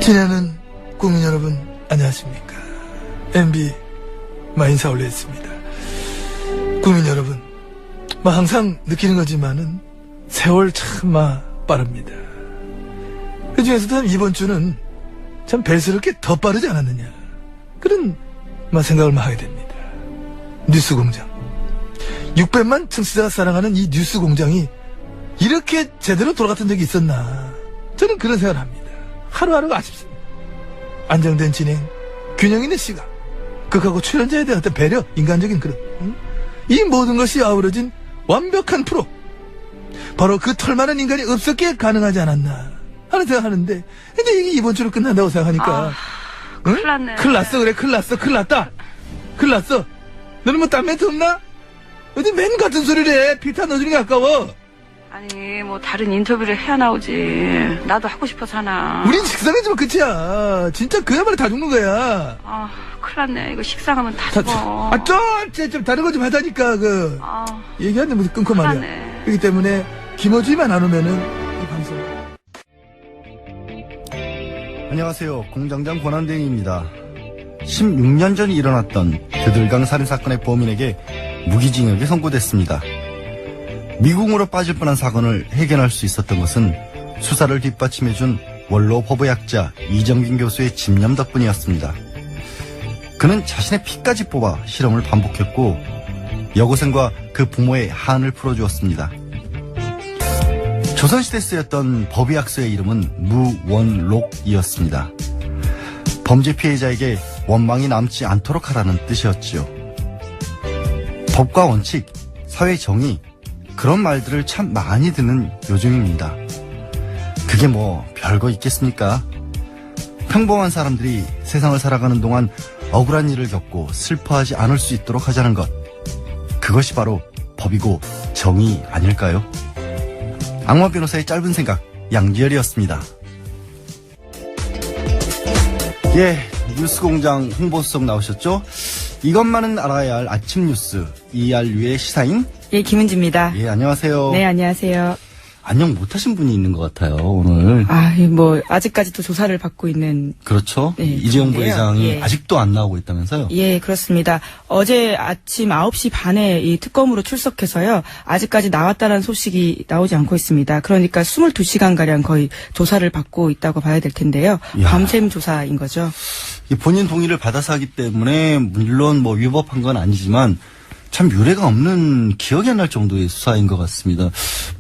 지내는 국민 여러분 안녕하십니까. MB 인사 올려있습니다. 국민 여러분, 항상 느끼는 거지만은 세월 참 빠릅니다. 그 중에서도 이번 주는 참 벨스럽게 더 빠르지 않았느냐, 그런 생각을 하게 됩니다. 뉴스공장 600만 청취자가 사랑하는 이 뉴스공장이 이렇게 제대로 돌아갔던 적이 있었나, 저는 그런 생각을 합니다. 하루하루가 아쉽습니다. 안정된 진행, 균형 있는 시각, 극하고 출연자에 대한 어떤 배려, 인간적인 그런 이 모든 것이 아우러진 완벽한 프로, 바로 그 털만한 인간이 없었기에 가능하지 않았나 하는 생각하는데, 근데 이게 이번 주로 끝난다고 생각하니까 큰일 났네. 큰일 났어. 그래, 큰일 났어. 큰일 났다. 큰일 났어. 너는 뭐 딴 멘트 없나? 어디 맨 같은 소리를 해. 필터 넣어주는 게 아까워. 아니, 뭐 다른 인터뷰를 해야 나오지. 나도 하고 싶어서 하나. 우린 식상해지면 끝이야. 진짜 그야말로 다 죽는 거야. 큰일 났네. 이거 식상하면 다 죽어. 좀 다른 거 좀 하자니까. 얘기하는데 뭐 끊고 말이야. 큰일 그렇기 때문에 김어주의만 안 오면은 이 방송. 안녕하세요. 공장장 권한대행입니다. 16년 전 일어났던 드들강 살인사건의 범인에게 무기징역이 선고됐습니다. 미궁으로 빠질 뻔한 사건을 해결할 수 있었던 것은 수사를 뒷받침해준 원로 법의학자 이정균 교수의 집념 덕분이었습니다. 그는 자신의 피까지 뽑아 실험을 반복했고 여고생과 그 부모의 한을 풀어주었습니다. 조선시대에 쓰였던 법의학서의 이름은 무원록이었습니다. 범죄 피해자에게 원망이 남지 않도록 하라는 뜻이었지요. 법과 원칙, 사회 정의, 그런 말들을 참 많이 듣는 요즘입니다. 그게 뭐 별거 있겠습니까? 평범한 사람들이 세상을 살아가는 동안 억울한 일을 겪고 슬퍼하지 않을 수 있도록 하자는 것, 그것이 바로 법이고 정의 아닐까요? 악마 변호사의 짧은 생각, 양지열이었습니다. 예, 뉴스공장 홍보수석 나오셨죠? 이것만은 알아야 할 아침 뉴스, 이알류의 시사인? 예, 김은지입니다. 예, 안녕하세요. 네, 안녕하세요. 안녕 못하신 분이 있는 것 같아요, 오늘. 아직까지도 조사를 받고 있는. 그렇죠. 네, 이재용 그런데요. 부회장이 예. 아직도 안 나오고 있다면서요? 예, 그렇습니다. 어제 아침 9시 반에 이 특검으로 출석해서요, 아직까지 나왔다는 소식이 나오지 않고 있습니다. 그러니까 22시간가량 거의 조사를 받고 있다고 봐야 될 텐데요. 야. 밤샘 조사인 거죠. 본인 동의를 받아서 하기 때문에, 물론 뭐 위법한 건 아니지만, 참 유례가 없는, 기억이 안 날 정도의 수사인 것 같습니다.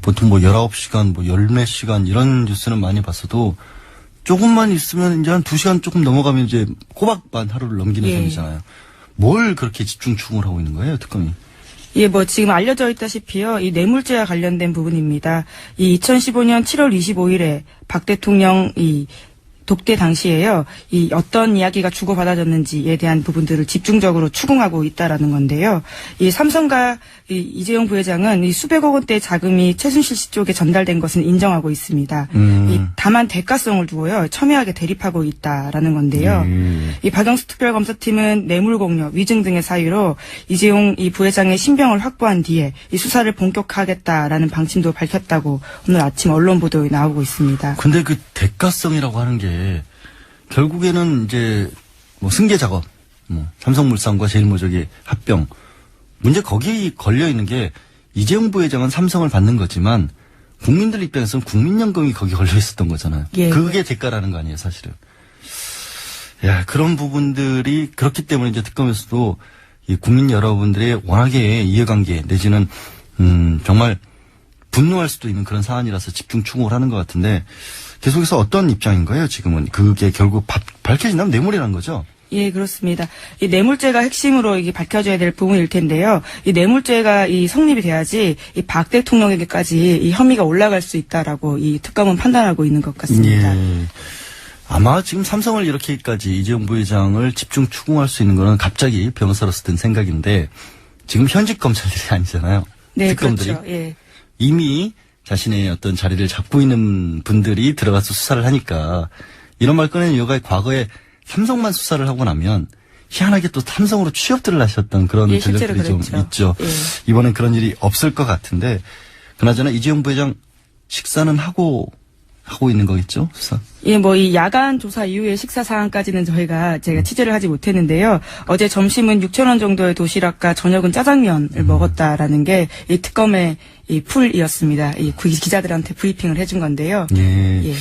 보통 19시간, 10몇 시간 이런 뉴스는 많이 봤어도 조금만 있으면 이제 한 2시간 조금 넘어가면 이제 꼬박반 하루를 넘기는 예. 셈이잖아요. 뭘 그렇게 집중 추궁을 하고 있는 거예요, 특검이? 예, 지금 알려져 있다시피요, 이 뇌물죄와 관련된 부분입니다. 이 2015년 7월 25일에 박 대통령 독대 당시에요, 이 어떤 이야기가 주고받아졌는지에 대한 부분들을 집중적으로 추궁하고 있다라는 건데요. 이 삼성과 이재용 부회장은 이 수백억 원대 자금이 최순실 씨 쪽에 전달된 것은 인정하고 있습니다. 다만 대가성을 두고요, 첨예하게 대립하고 있다라는 건데요. 이 박영수 특별검사팀은 뇌물 공여, 위증 등의 사유로 이재용 이 부회장의 신병을 확보한 뒤에 이 수사를 본격화하겠다라는 방침도 밝혔다고 오늘 아침 언론 보도에 나오고 있습니다. 근데 그 대가성이라고 하는 게 결국에는 이제 승계 작업, 삼성물산과 제일모직의 합병 문제, 거기 걸려 있는 게 이재용 부회장은 삼성을 받는 거지만 국민들 입장에서는 국민연금이 거기 걸려 있었던 거잖아요. 예. 그게 대가라는 거 아니에요, 사실은. 야, 그런 부분들이 그렇기 때문에 이제 특검에서도 이 국민 여러분들의 워낙에 이해관계 내지는 정말 분노할 수도 있는 그런 사안이라서 집중 추궁을 하는 것 같은데, 계속해서 어떤 입장인 거예요, 지금은? 그게 결국 밝혀진다면 뇌물이라는 거죠? 예, 그렇습니다. 이 뇌물죄가 핵심으로 이게 밝혀져야 될 부분일 텐데요. 이 뇌물죄가 성립이 돼야지 이 박 대통령에게까지 이 혐의가 올라갈 수 있다라고 이 특검은 판단하고 있는 것 같습니다. 예. 아마 지금 삼성을 이렇게까지 이재용 부회장을 집중 추궁할 수 있는 거는 갑자기 변호사로서 든 생각인데, 지금 현직 검찰들이 아니잖아요. 네, 특검들이. 그렇죠. 예. 이미 자신의 어떤 자리를 잡고 있는 분들이 들어가서 수사를 하니까, 이런 말 꺼내는 이유가 과거에 삼성만 수사를 하고 나면 희한하게 또 삼성으로 취업들을 하셨던 그런 예, 전력들이 좀 그랬죠. 있죠. 예. 이번엔 그런 일이 없을 것 같은데, 그나저나 이재용 부회장 식사는 하고 하고 있는 거겠죠, 수사? 예, 뭐 이 야간 조사 이후의 식사 사항까지는 제가 취재를 하지 못했는데요. 어제 점심은 6,000원 정도의 도시락과 저녁은 짜장면을 먹었다라는 게 이 특검의 이 풀이었습니다. 이 기자들한테 브리핑을 해준 건데요. 예. 예.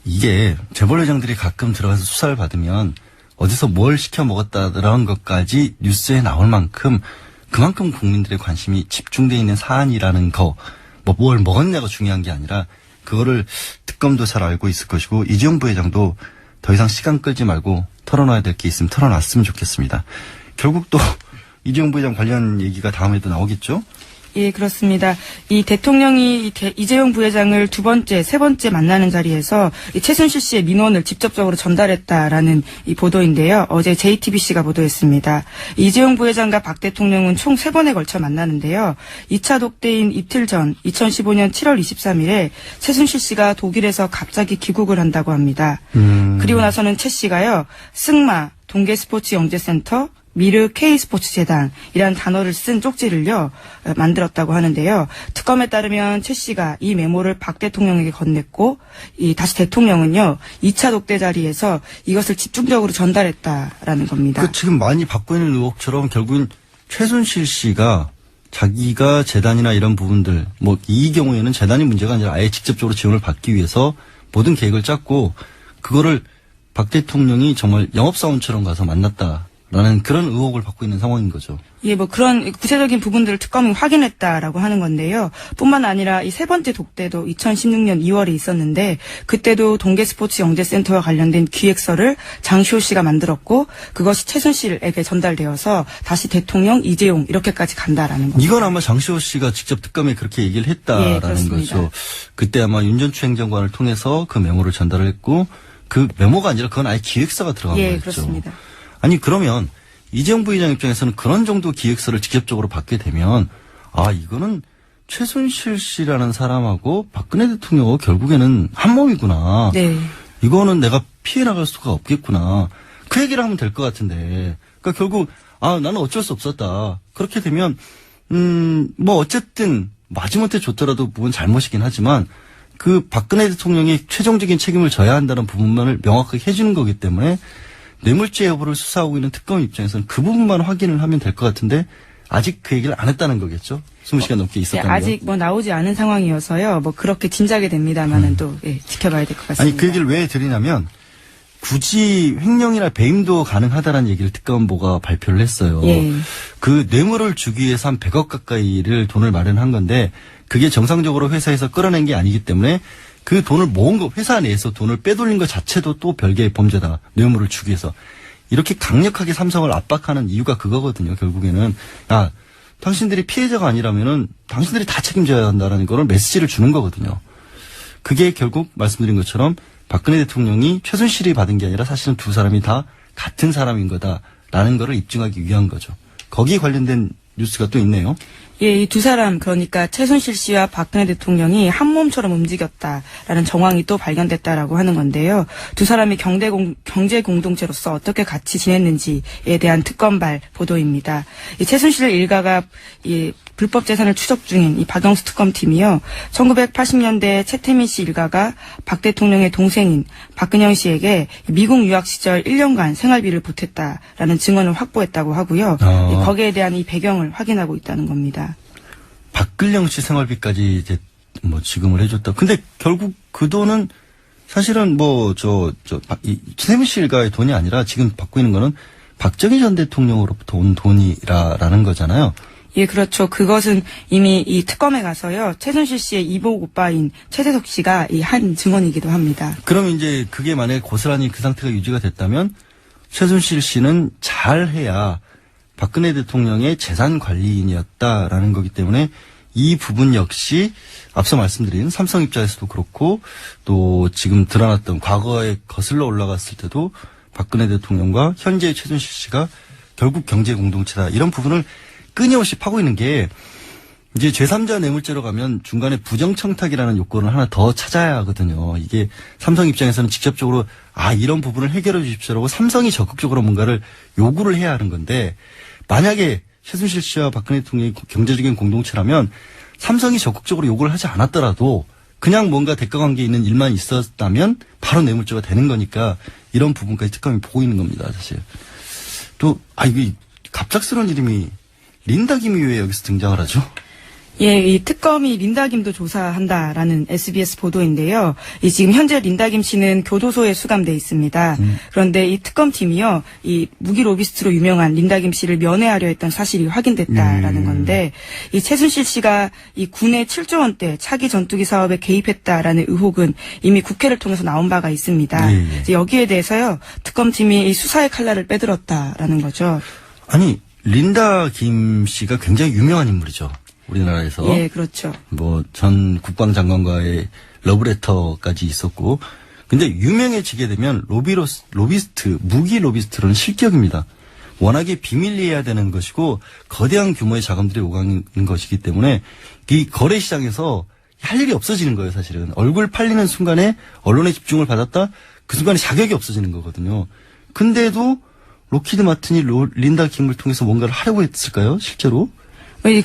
이게 재벌회장들이 가끔 들어가서 수사를 받으면 어디서 뭘 시켜 먹었다라는 것까지 뉴스에 나올 만큼 그만큼 국민들의 관심이 집중되어 있는 사안이라는 거, 뭐 뭘 먹었냐가 중요한 게 아니라 그거를 특검도 잘 알고 있을 것이고 이재용 부회장도 더 이상 시간 끌지 말고 털어놔야 될 게 있으면 털어놨으면 좋겠습니다. 결국 또 이재용 부회장 관련 얘기가 다음에도 나오겠죠? 예, 그렇습니다. 이 대통령이 이재용 부회장을 세 번째 만나는 자리에서 이 최순실 씨의 민원을 직접적으로 전달했다라는 이 보도인데요. 어제 JTBC가 보도했습니다. 이재용 부회장과 박 대통령은 총 3번에 걸쳐 만나는데요. 2차 독대인 이틀 전 2015년 7월 23일에 최순실 씨가 독일에서 갑자기 귀국을 한다고 합니다. 그리고 나서는 최 씨가요. 승마, 동계스포츠영재센터, 미르 K스포츠재단이라는 단어를 쓴 쪽지를요 만들었다고 하는데요. 특검에 따르면 최 씨가 이 메모를 박 대통령에게 건넸고 다시 대통령은요 2차 독대 자리에서 이것을 집중적으로 전달했다라는 겁니다. 지금 많이 받고 있는 의혹처럼 결국은 최순실 씨가 자기가 재단이나 이런 부분들 뭐 이 경우에는 재단이 문제가 아니라 아예 직접적으로 지원을 받기 위해서 모든 계획을 짰고 그거를 박 대통령이 정말 영업사원처럼 가서 만났다. 라는 그런 의혹을 받고 있는 상황인 거죠. 예, 뭐 그런 구체적인 부분들을 특검이 확인했다라고 하는 건데요. 뿐만 아니라 이 3번째 독대도 2016년 2월에 있었는데 그때도 동계스포츠영재센터와 관련된 기획서를 장시호 씨가 만들었고 그것이 최순실에게 전달되어서 다시 대통령, 이재용 이렇게까지 간다라는 겁니다. 이건 아마 장시호 씨가 직접 특검에 그렇게 얘기를 했다라는 거죠. 그때 아마 윤 전 추행정관을 통해서 그 메모를 전달을 했고 그 메모가 아니라 그건 아예 기획서가 들어간 거였죠. 그렇습니다. 아니 그러면 이재용 부회장 입장에서는 그런 정도 기획서를 직접적으로 받게 되면 이거는 최순실 씨라는 사람하고 박근혜 대통령하고 결국에는 한 몸이구나. 네. 이거는 내가 피해 나갈 수가 없겠구나. 그 얘기를 하면 될 것 같은데. 그러니까 결국 나는 어쩔 수 없었다. 그렇게 되면 뭐 어쨌든 마지못해 줬더라도 부분 잘못이긴 하지만 그 박근혜 대통령이 최종적인 책임을 져야 한다는 부분만을 명확하게 해주는 거기 때문에 뇌물죄 여부를 수사하고 있는 특검 입장에서는 그 부분만 확인을 하면 될 것 같은데 아직 그 얘기를 안 했다는 거겠죠? 20시간 넘게 있었다는 거. 아직 뭐 나오지 않은 상황이어서요. 뭐 그렇게 짐작이 됩니다만은 또 지켜봐야 될 것 같습니다. 아니 그 얘기를 왜 드리냐면 굳이 횡령이나 배임도 가능하다라는 얘기를 특검보가 발표를 했어요. 예. 그 뇌물을 주기 위해서 한 100억 가까이를 돈을 마련한 건데 그게 정상적으로 회사에서 끌어낸 게 아니기 때문에 그 돈을 모은 거, 회사 내에서 돈을 빼돌린 것 자체도 또 별개의 범죄다. 뇌물을 주기 위해서. 이렇게 강력하게 삼성을 압박하는 이유가 그거거든요, 결국에는. 당신들이 피해자가 아니라면은 당신들이 다 책임져야 한다라는 거를 메시지를 주는 거거든요. 그게 결국 말씀드린 것처럼 박근혜 대통령이 최순실이 받은 게 아니라 사실은 두 사람이 다 같은 사람인 거다라는 거를 입증하기 위한 거죠. 거기에 관련된 뉴스가 또 있네요. 예, 이 두 사람 그러니까 최순실 씨와 박근혜 대통령이 한 몸처럼 움직였다라는 정황이 또 발견됐다라고 하는 건데요. 두 사람이 경제 공동체로서 어떻게 같이 지냈는지에 대한 특검발 보도입니다. 이 최순실 일가가 이 불법 재산을 추적 중인 이 박영수 특검팀이요. 1980년대 최태민 씨 일가가 박 대통령의 동생인 박근영 씨에게 미국 유학 시절 1년간 생활비를 보탰다라는 증언을 확보했다고 하고요. 거기에 대한 이 배경을 확인하고 있다는 겁니다. 박근영 씨 생활비까지 이제 뭐 지급을 해줬다. 근데 결국 그 돈은 사실은 최태민 씨 일가의 돈이 아니라 지금 받고 있는 거는 박정희 전 대통령으로부터 온 돈이라는 거잖아요. 예, 그렇죠. 그것은 이미 이 특검에 가서요. 최순실 씨의 이복 오빠인 최재석 씨가 이 한 증언이기도 합니다. 그럼 이제 그게 만약에 고스란히 그 상태가 유지가 됐다면 최순실 씨는 잘해야 박근혜 대통령의 재산 관리인이었다라는 거기 때문에 이 부분 역시 앞서 말씀드린 삼성 입장에서도 그렇고 또 지금 드러났던 과거에 거슬러 올라갔을 때도 박근혜 대통령과 현재의 최순실 씨가 결국 경제 공동체다. 이런 부분을 끊임없이 파고 있는 게 이제 제3자 뇌물죄로 가면 중간에 부정청탁이라는 요건을 하나 더 찾아야 하거든요. 이게 삼성 입장에서는 직접적으로 이런 부분을 해결해 주십시오라고 삼성이 적극적으로 뭔가를 요구를 해야 하는 건데 만약에 최순실 씨와 박근혜 대통령이 경제적인 공동체라면 삼성이 적극적으로 요구를 하지 않았더라도 그냥 뭔가 대가관계 있는 일만 있었다면 바로 뇌물죄가 되는 거니까 이런 부분까지 특검이 보고 있는 겁니다, 사실. 또, 이게 갑작스러운 이름이 린다 김이 왜 여기서 등장을 하죠? 예, 이 특검이 린다 김도 조사한다라는 SBS 보도인데요. 지금 현재 린다 김 씨는 교도소에 수감돼 있습니다. 그런데 이 특검팀이요, 이 무기 로비스트로 유명한 린다 김 씨를 면회하려 했던 사실이 확인됐다라는 건데, 이 최순실 씨가 이 군의 7조 원대 차기 전투기 사업에 개입했다라는 의혹은 이미 국회를 통해서 나온 바가 있습니다. 이제 여기에 대해서요, 특검팀이 이 수사의 칼날을 빼들었다라는 거죠. 아니, 린다 김 씨가 굉장히 유명한 인물이죠. 우리나라에서. 예, 그렇죠. 전 국방장관과의 러브레터까지 있었고. 근데 유명해지게 되면 로비스트, 무기 로비스트로는 실격입니다. 워낙에 비밀리해야 되는 것이고, 거대한 규모의 자금들이 오가는 것이기 때문에, 이 거래 시장에서 할 일이 없어지는 거예요, 사실은. 얼굴 팔리는 순간에 언론의 집중을 받았다? 그 순간에 자격이 없어지는 거거든요. 근데도 로키드 마틴이 린다 김을 통해서 뭔가를 하려고 했을까요, 실제로?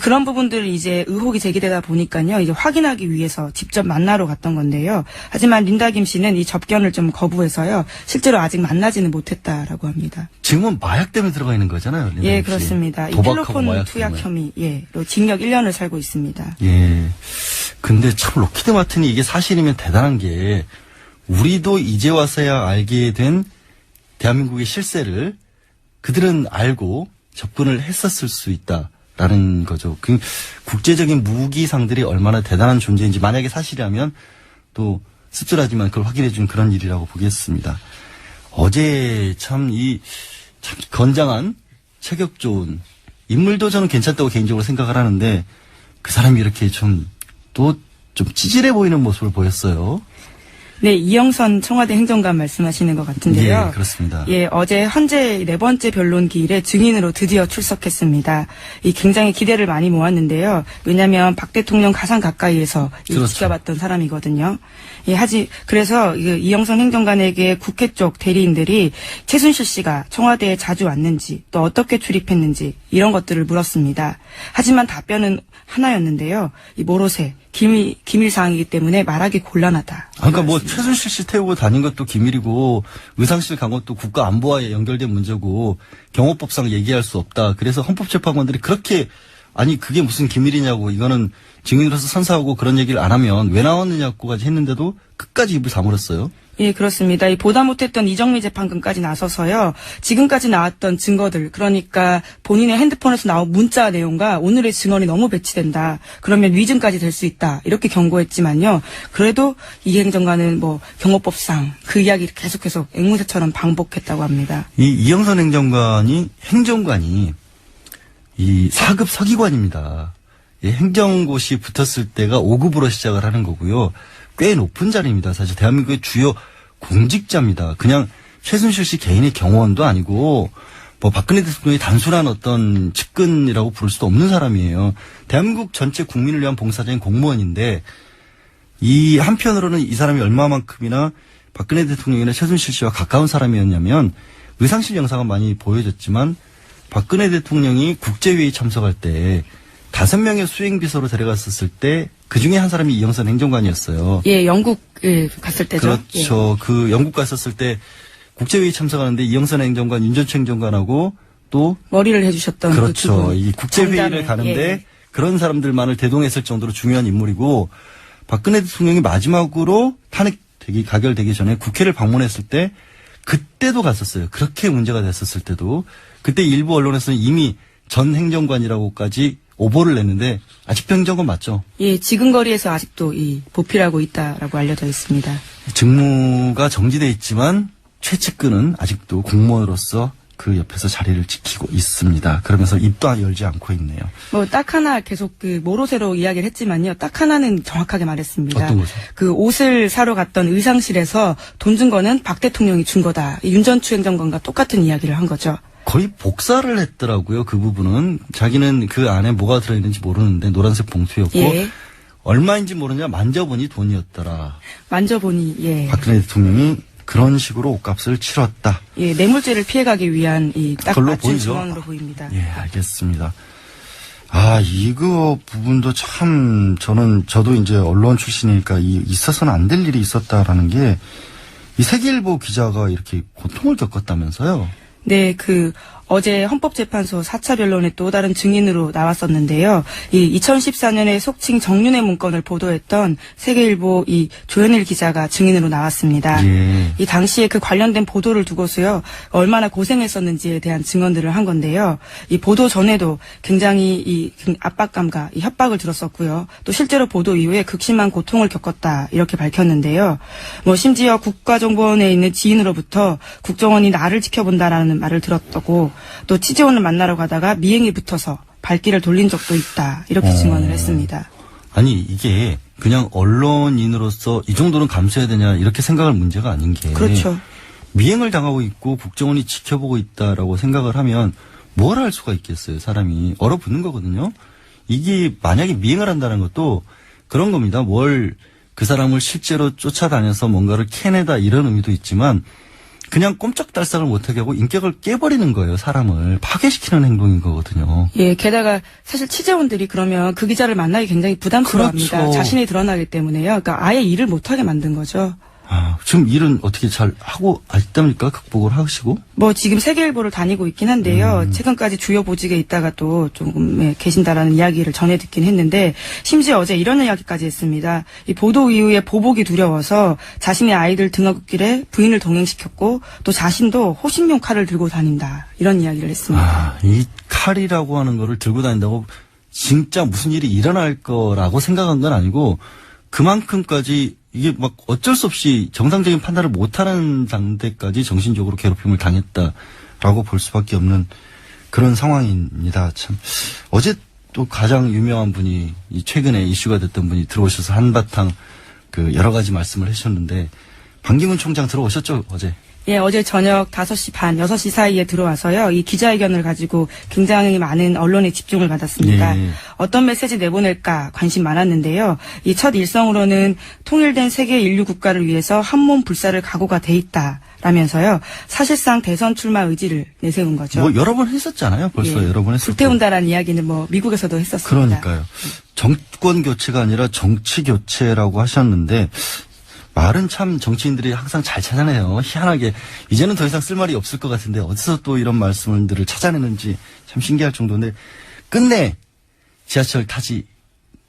그런 부분들을 이제 의혹이 제기되다 보니까요, 이제 확인하기 위해서 직접 만나러 갔던 건데요. 하지만 린다 김 씨는 이 접견을 좀 거부해서요, 실제로 아직 만나지는 못했다라고 합니다. 지금은 마약 때문에 들어가 있는 거잖아요, 린다 예, 김 씨. 그렇습니다. 이 도박하고 필로폰 마약 투약 때문에. 혐의, 예, 또 징역 1년을 살고 있습니다. 예. 근데 참 로키드 마틴이 이게 사실이면 대단한 게, 우리도 이제 와서야 알게 된 대한민국의 실세를 그들은 알고 접근을 했었을 수 있다라는 거죠. 그 국제적인 무기상들이 얼마나 대단한 존재인지 만약에 사실이라면 또 씁쓸하지만 그걸 확인해 준 그런 일이라고 보겠습니다. 어제 참 건장한 체격 좋은 인물도 저는 괜찮다고 개인적으로 생각을 하는데 그 사람이 이렇게 좀 찌질해 보이는 모습을 보였어요. 네, 이영선 청와대 행정관 말씀하시는 것 같은데요. 예, 그렇습니다. 예, 어제 헌재 4번째 변론 기일에 증인으로 드디어 출석했습니다. 굉장히 기대를 많이 모았는데요. 왜냐하면 박 대통령 가장 가까이에서 그렇죠. 지켜봤던 사람이거든요. 예, 그래서 이영선 행정관에게 국회 쪽 대리인들이 최순실 씨가 청와대에 자주 왔는지 또 어떻게 출입했는지 이런 것들을 물었습니다. 하지만 답변은 하나였는데요. 모로세 기밀 사항이기 때문에 말하기 곤란하다. 그러니까 최순실 씨 태우고 다닌 것도 기밀이고 의상실 간 것도 국가 안보와 연결된 문제고 경호법상 얘기할 수 없다. 그래서 헌법재판관들이 그렇게 그게 무슨 기밀이냐고 이거는 증인으로서 선사하고 그런 얘기를 안 하면 왜 나왔느냐고까지 했는데도 끝까지 입을 다물었어요. 예, 그렇습니다. 보다 못했던 이정미 재판관까지 나서서요. 지금까지 나왔던 증거들, 그러니까 본인의 핸드폰에서 나온 문자 내용과 오늘의 증언이 너무 배치된다. 그러면 위증까지 될 수 있다. 이렇게 경고했지만요. 그래도 이 행정관은 경호법상 그 이야기를 계속해서 앵무새처럼 반복했다고 합니다. 이영선 행정관이 이 4급 서기관입니다. 행정고시 붙었을 때가 5급으로 시작을 하는 거고요. 꽤 높은 자리입니다. 사실 대한민국의 주요 공직자입니다. 그냥 최순실 씨 개인의 경호원도 아니고 박근혜 대통령이 단순한 어떤 측근이라고 부를 수도 없는 사람이에요. 대한민국 전체 국민을 위한 봉사자인 공무원인데 이 한편으로는 이 사람이 얼마만큼이나 박근혜 대통령이나 최순실 씨와 가까운 사람이었냐면 의상실 영상은 많이 보여졌지만 박근혜 대통령이 국제회의 참석할 때 5명의 수행비서로 데려갔었을 때 그중에 한 사람이 이영선 행정관이었어요. 예, 영국 갔을 때죠. 그렇죠. 그 영국 갔었을 때 국제회의 참석하는데 이영선 행정관, 윤전추 행정관하고 또 머리를 해주셨던 그렇죠. 그 이 국제회의를 가는데 그런 사람들만을 대동했을 정도로 중요한 인물이고 박근혜 대통령이 마지막으로 탄핵되기 가결되기 전에 국회를 방문했을 때 그때도 갔었어요. 그렇게 문제가 됐었을 때도 그때 일부 언론에서는 이미 전 행정관이라고까지 오보를 냈는데 아직도 행정관 맞죠? 예, 지근거리에서 아직도 보필하고 있다라고 알려져 있습니다. 직무가 정지돼 있지만 최측근은 아직도 공무원으로서 그 옆에서 자리를 지키고 있습니다. 그러면서 입도 열지 않고 있네요. 딱 하나 계속 모로세로 이야기를 했지만요. 딱 하나는 정확하게 말했습니다. 어떤 거죠? 그 옷을 사러 갔던 의상실에서 돈 준 거는 박 대통령이 준 거다. 윤전추 행정관과 똑같은 이야기를 한 거죠. 거의 복사를 했더라고요. 그 부분은 자기는 그 안에 뭐가 들어있는지 모르는데 노란색 봉투였고 예. 얼마인지 모르냐 만져보니 돈이었더라. 만져보니 예. 박근혜 대통령이 그런 식으로 옷값을 치렀다. 예, 뇌물죄를 피해가기 위한 딱 그걸로 맞춘 보이죠? 증언으로 보입니다. 예, 알겠습니다. 이거 부분도 참, 저도 이제 언론 출신이니까 있어서는 안 될 일이 있었다라는 게, 이 세계일보 기자가 이렇게 고통을 겪었다면서요? 네, 어제 헌법재판소 4차 변론에 또 다른 증인으로 나왔었는데요. 이 2014년에 속칭 정윤회 문건을 보도했던 세계일보 이 조현일 기자가 증인으로 나왔습니다. 예. 이 당시에 그 관련된 보도를 두고서요, 얼마나 고생했었는지에 대한 증언들을 한 건데요. 이 보도 전에도 굉장히 이 압박감과 이 협박을 들었었고요. 또 실제로 보도 이후에 극심한 고통을 겪었다, 이렇게 밝혔는데요. 심지어 국가정보원에 있는 지인으로부터 국정원이 나를 지켜본다라는 말을 들었다고, 또 취재원을 만나러 가다가 미행이 붙어서 발길을 돌린 적도 있다, 이렇게 증언을 했습니다. 아니, 이게 그냥 언론인으로서 이 정도는 감수해야 되냐, 이렇게 생각할 문제가 아닌 게. 그렇죠. 미행을 당하고 있고 국정원이 지켜보고 있다라고 생각을 하면 뭘 할 수가 있겠어요, 사람이. 얼어붙는 거거든요. 이게 만약에 미행을 한다는 것도 그런 겁니다. 그 사람을 실제로 쫓아다녀서 뭔가를 캐내다, 이런 의미도 있지만, 그냥 꼼짝달싹을 못하게 하고 인격을 깨버리는 거예요. 사람을 파괴시키는 행동인 거거든요. 예, 게다가 사실 취재원들이 그러면 그 기자를 만나기 굉장히 부담스러워합니다. 그렇죠. 자신이 드러나기 때문에요. 그러니까 아예 일을 못하게 만든 거죠. 지금 일은 어떻게 잘 하고 있답니까? 극복을 하시고? 지금 세계일보를 다니고 있긴 한데요. 최근까지 주요 보직에 있다가 또 조금 계신다라는 이야기를 전해 듣긴 했는데, 심지어 어제 이런 이야기까지 했습니다. 이 보도 이후에 보복이 두려워서 자신의 아이들 등하굣길에 부인을 동행시켰고, 또 자신도 호신용 칼을 들고 다닌다, 이런 이야기를 했습니다. 이 칼이라고 하는 거를 들고 다닌다고 진짜 무슨 일이 일어날 거라고 생각한 건 아니고, 그만큼까지 이게 막 어쩔 수 없이 정상적인 판단을 못하는 상태까지 정신적으로 괴롭힘을 당했다라고 볼 수밖에 없는 그런 상황입니다. 참, 어제 또 가장 유명한 분이, 최근에 이슈가 됐던 분이 들어오셔서 한바탕 여러 가지 말씀을 해주셨는데, 반기문 총장 들어오셨죠, 어제? 예, 어제 저녁 5시 반, 6시 사이에 들어와서요, 이 기자회견을 가지고 굉장히 많은 언론의 집중을 받았습니다. 예. 어떤 메시지 내보낼까 관심 많았는데요. 이 첫 일성으로는 통일된 세계 인류 국가를 위해서 한몸 불사를 각오가 돼 있다라면서요, 사실상 대선 출마 의지를 내세운 거죠. 여러 번 했었잖아요. 벌써 여러 번 했었고. 불태운다라는 이야기는 미국에서도 했었습니다. 그러니까요. 정권 교체가 아니라 정치 교체라고 하셨는데, 말은 참 정치인들이 항상 잘 찾아내요. 희한하게. 이제는 더 이상 쓸 말이 없을 것 같은데 어디서 또 이런 말씀들을 찾아내는지 참 신기할 정도인데, 끝내 지하철 타지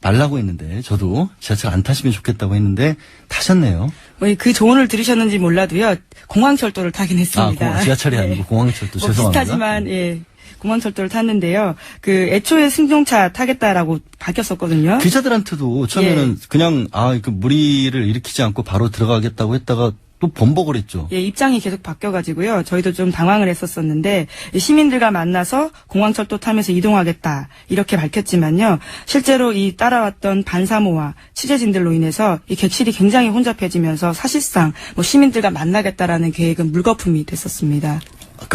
말라고 했는데, 저도 지하철 안 타시면 좋겠다고 했는데 타셨네요. 그 조언을 들으셨는지 몰라도요, 공항철도를 타긴 했습니다. 지하철이 아니고 공항철도. 죄송합니다. 비슷하지만 공항철도를 탔는데요. 애초에 승용차 타겠다라고 밝혔었거든요. 기자들한테도 처음에는 그냥 무리를 일으키지 않고 바로 들어가겠다고 했다가 또 번복을 했죠. 예, 입장이 계속 바뀌어가지고요. 저희도 좀 당황을 했었었는데, 시민들과 만나서 공항철도 타면서 이동하겠다, 이렇게 밝혔지만요. 실제로 이 따라왔던 반사모와 취재진들로 인해서 이 객실이 굉장히 혼잡해지면서 사실상 시민들과 만나겠다라는 계획은 물거품이 됐었습니다.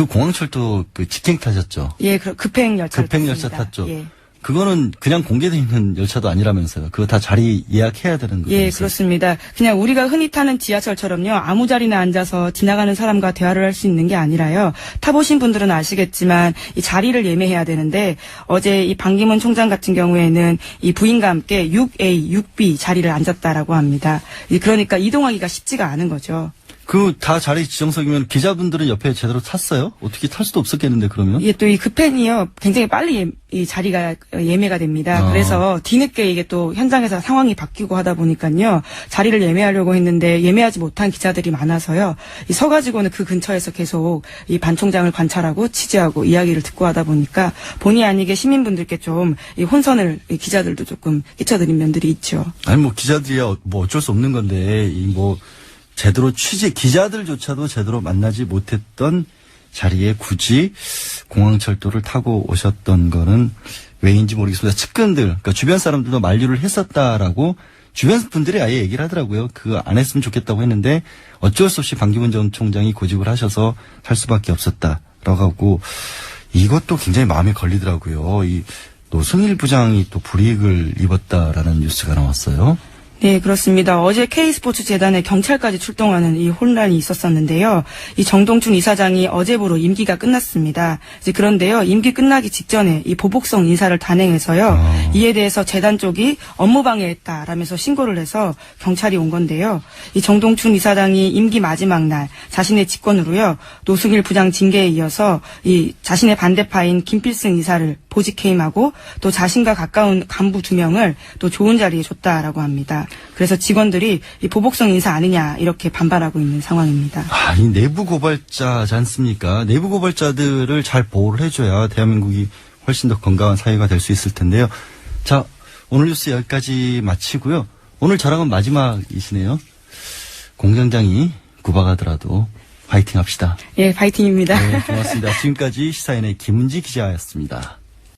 공항철도 직행 타셨죠? 예, 급행 열차 탔죠. 예. 그거는 그냥 공개되어 있는 열차도 아니라면서요. 그거 다 자리 예약해야 되는 거예요. 예, 그렇습니다. 그냥 우리가 흔히 타는 지하철처럼요, 아무 자리나 앉아서 지나가는 사람과 대화를 할 수 있는 게 아니라요. 타보신 분들은 아시겠지만 이 자리를 예매해야 되는데, 어제 이 반기문 총장 같은 경우에는 이 부인과 함께 6A, 6B 자리를 앉았다라고 합니다. 그러니까 이동하기가 쉽지가 않은 거죠. 다 자리 지정석이면 기자분들은 옆에 제대로 탔어요? 어떻게 탈 수도 없었겠는데, 그러면? 예, 또 이 급행이요, 굉장히 빨리 이 자리가 예매가 됩니다. 그래서 뒤늦게 이게 또 현장에서 상황이 바뀌고 하다 보니까요, 자리를 예매하려고 했는데 예매하지 못한 기자들이 많아서요, 서가지고는 그 근처에서 계속 이 반 총장을 관찰하고 취재하고 이야기를 듣고 하다 보니까 본의 아니게 시민분들께 좀 이 혼선을 기자들도 조금 끼쳐드린 면들이 있죠. 아니, 기자들이야 어쩔 수 없는 건데, 제대로 기자들조차도 제대로 만나지 못했던 자리에 굳이 공항철도를 타고 오셨던 거는 왜인지 모르겠습니다. 측근들, 그러니까 주변 사람들도 만류를 했었다라고 주변 분들이 아예 얘기를 하더라고요. 그거 안 했으면 좋겠다고 했는데 어쩔 수 없이 반기문 전 총장이 고집을 하셔서 할 수밖에 없었다라고 하고, 이것도 굉장히 마음에 걸리더라고요. 이 노승일 부장이 또 불이익을 입었다라는 뉴스가 나왔어요. 네, 그렇습니다. 어제 K스포츠 재단에 경찰까지 출동하는 이 혼란이 있었었는데요. 이 정동춘 이사장이 어제부로 임기가 끝났습니다. 이제 그런데요, 임기 끝나기 직전에 이 보복성 인사를 단행해서요, 이에 대해서 재단 쪽이 업무방해했다라면서 신고를 해서 경찰이 온 건데요. 이 정동춘 이사장이 임기 마지막 날 자신의 직권으로요, 노승일 부장 징계에 이어서 이 자신의 반대파인 김필승 이사를 보직 해임하고 또 자신과 가까운 간부 2명을 또 좋은 자리에 줬다라고 합니다. 그래서 직원들이 이 보복성 인사 아니냐 이렇게 반발하고 있는 상황입니다. 아, 이 내부 고발자지 않습니까? 내부 고발자들을 잘 보호를 해줘야 대한민국이 훨씬 더 건강한 사회가 될 수 있을 텐데요. 자, 오늘 뉴스 여기까지 마치고요. 오늘 저랑은 마지막이시네요. 공장장이 구박하더라도 화이팅 합시다. 예, 파이팅입니다. 네, 고맙습니다. 지금까지 시사인의 김은지 기자였습니다.